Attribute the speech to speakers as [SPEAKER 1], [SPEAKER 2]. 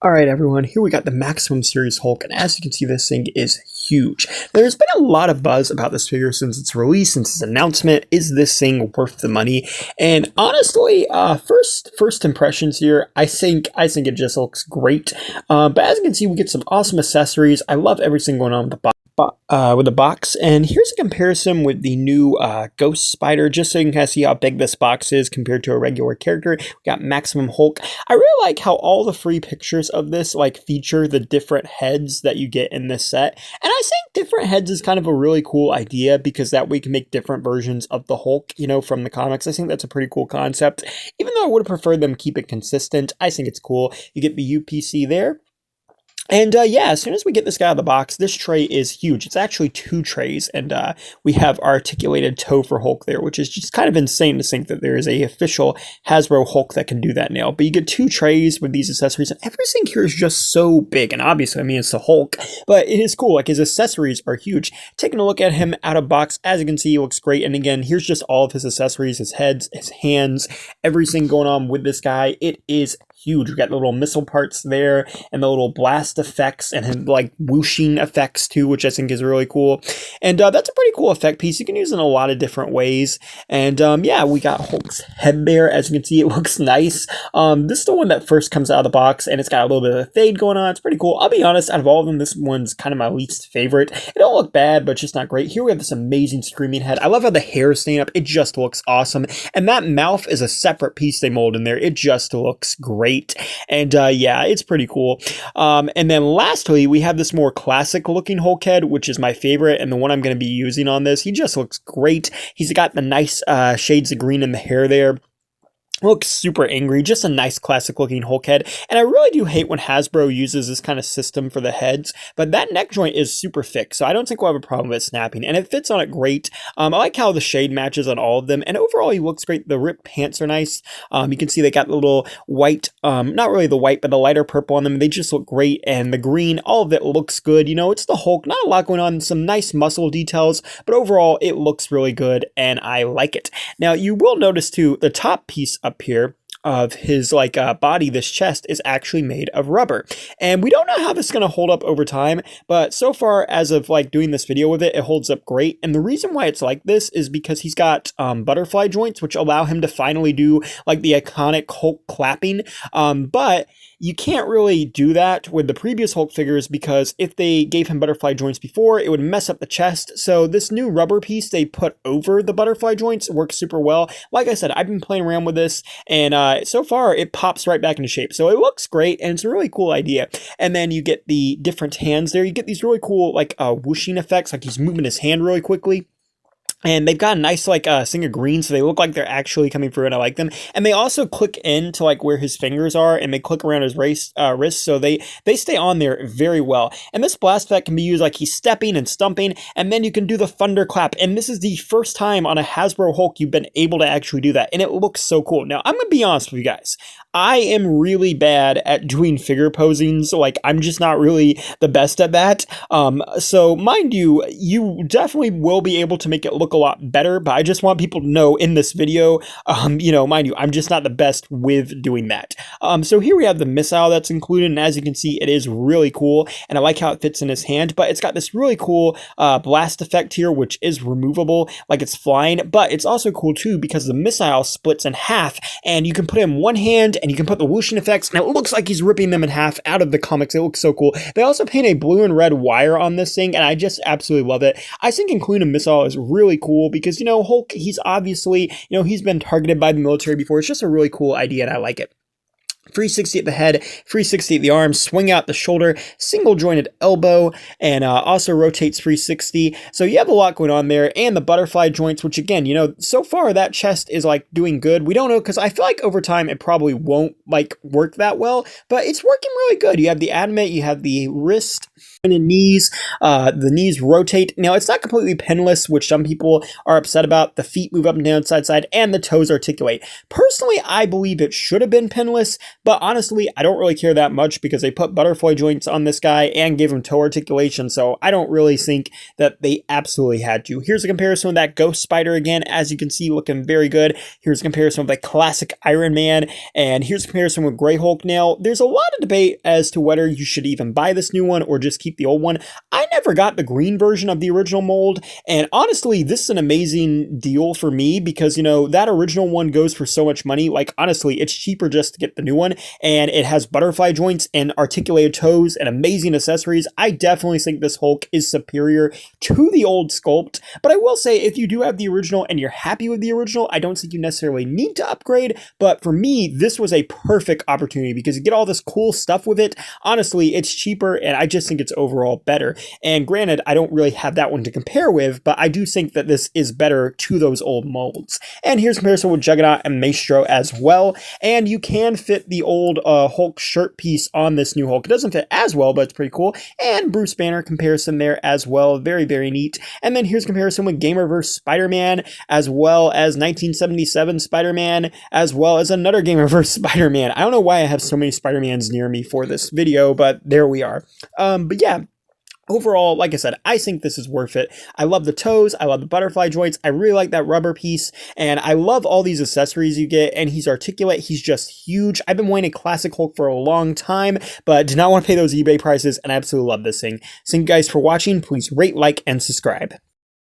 [SPEAKER 1] Alright everyone, here we got the Maximum Series Hulk, and as you can see this thing is huge. There's been a lot of buzz about this figure since its release, since its announcement. Is this thing worth the money? And honestly, first impressions here, I think it just looks great. But as you can see, we get some awesome accessories. I love everything going on with the box. And here's a comparison with the new Ghost Spider, just so you can kind of see how big this box is compared to a regular character. We got Maximum Hulk. I really like how all the free pictures of this feature the different heads that you get in this set, and I think different heads is kind of a really cool idea because that way you can make different versions of the Hulk, from the comics. I think that's a pretty cool concept. Even though I would have preferred them keep it consistent, I think it's cool. You get the UPC there. And yeah, as soon as we get this guy out of the box, this tray is huge. It's actually 2 trays, and we have our articulated toe for Hulk there, which is just kind of insane to think that there is a official Hasbro Hulk that can do that now. But you get 2 trays with these accessories, and everything here is just so big. And obviously, I mean, it's the Hulk, but it is cool. His accessories are huge. Taking a look at him out of box, as you can see, he looks great. And again, here's just all of his accessories, his heads, his hands, everything going on with this guy. It is huge. We got the little missile parts there and the little blast effects and whooshing effects too, which I think is really cool. And that's a pretty cool effect piece. You can use it in a lot of different ways. And yeah, we got Hulk's head there. As you can see, it looks nice. This is the one that first comes out of the box, and it's got a little bit of a fade going on. It's pretty cool. I'll be honest, out of all of them, this one's kind of my least favorite. It don't look bad, but it's just not great. Here we have this amazing Screaming head. I love how the hair is staying up. It just looks awesome. And that mouth is a separate piece they mold in there. It just looks great. And yeah, it's pretty cool. And then lastly, we have this more classic looking Hulk head, which is my favorite and the one I'm going to be using on this. He just looks great. He's got the nice shades of green in the hair there. Looks super angry, just a nice classic looking Hulk head. And I really do hate when Hasbro uses this kind of system for the heads, but that neck joint is super thick, so I don't think we'll have a problem with it snapping, and it fits on it great. I like how the shade matches on all of them, and overall he looks great. The ripped pants are nice. You can see they got the little white, not really the white, but the lighter purple on them. They just look great, and the green, all of it looks good. It's the Hulk, not a lot going on, some nice muscle details, but overall it looks really good, and I like it. Now you will notice too, the top piece up here of his body, this chest, is actually made of rubber, and we don't know how this is going to hold up over time, but so far as of doing this video with it, it holds up great. And the reason why it's like this is because he's got butterfly joints, which allow him to finally do the iconic Hulk clapping, but you can't really do that with the previous Hulk figures because if they gave him butterfly joints before, it would mess up the chest. So this new rubber piece they put over the butterfly joints works super well. Like I said, I've been playing around with this, and so far it pops right back into shape. So it looks great, and it's a really cool idea. And then you get the different hands there. You get these really cool whooshing effects, he's moving his hand really quickly. And they've got a nice thing of green, so they look like they're actually coming through, and I like them. And they also click into where his fingers are, and they click around his wrists, so they stay on there very well. And this blast effect can be used he's stepping and stumping, and then you can do the thunderclap. And this is the first time on a Hasbro Hulk you've been able to actually do that, and it looks so cool. Now, I'm gonna be honest with you guys. I am really bad at doing figure posing, so I'm just not really the best at that. So mind you, you definitely will be able to make it look a lot better, but I just want people to know in this video, mind you, I'm just not the best with doing that. So here we have the missile that's included, and as you can see, it is really cool, and I like how it fits in his hand, but it's got this really cool blast effect here, which is removable, it's flying, but it's also cool too because the missile splits in half, and you can put it in one hand, and you can put the whooshing effects, and it looks like he's ripping them in half out of the comics. It looks so cool. They also paint a blue and red wire on this thing, and I just absolutely love it. I think including a missile is really cool because, Hulk, he's obviously, he's been targeted by the military before. It's just a really cool idea, and I like it. 360 at the head, 360 at the arm, swing out the shoulder, single jointed elbow, and also rotates 360. So you have a lot going on there, and the butterfly joints, which again, so far that chest is doing good. We don't know because I feel over time it probably won't work that well, but it's working really good. You have the adamant, you have the wrist and knees. The knees rotate. Now it's not completely pinless, which some people are upset about. The feet move up and down, side to side, and the toes articulate. Personally, I believe it should have been pinless, but honestly, I don't really care that much because they put butterfly joints on this guy and gave him toe articulation, so I don't really think that they absolutely had to. Here's a comparison with that Ghost Spider again, as you can see, looking very good. Here's a comparison with the classic Iron Man, and here's a comparison with Grey Hulk. Now, there's a lot of debate as to whether you should even buy this new one or just keep the old one. I never got the green version of the original mold, and honestly, this is an amazing deal for me because, you know, that original one goes for so much money. Like, honestly, it's cheaper just to get the new one, and it has butterfly joints and articulated toes and amazing accessories. I definitely think this Hulk is superior to the old sculpt, but I will say if you do have the original and you're happy with the original, I don't think you necessarily need to upgrade, but for me, this was a perfect opportunity because you get all this cool stuff with it. Honestly, it's cheaper, and I just think it's overall better. And granted, I don't really have that one to compare with, but I do think that this is better to those old molds. And here's a comparison with Juggernaut and Maestro as well, and you can fit the old Hulk shirt piece on this new Hulk. It doesn't fit as well, but it's pretty cool. And Bruce Banner comparison there as well, very, very neat. And then here's a comparison with Gamerverse Spider-Man, as well as 1977 Spider-Man, as well as another Gamerverse Spider-Man. I don't know why I have so many Spider-Mans near me for this video, but there we are. But yeah, overall, like I said, I think this is worth it. I love the toes, I love the butterfly joints, I really like that rubber piece, and I love all these accessories you get, and he's articulate, he's just huge. I've been wanting a classic Hulk for a long time, but did not want to pay those eBay prices, and I absolutely love this thing. Thank you guys for watching. Please rate, like, and subscribe.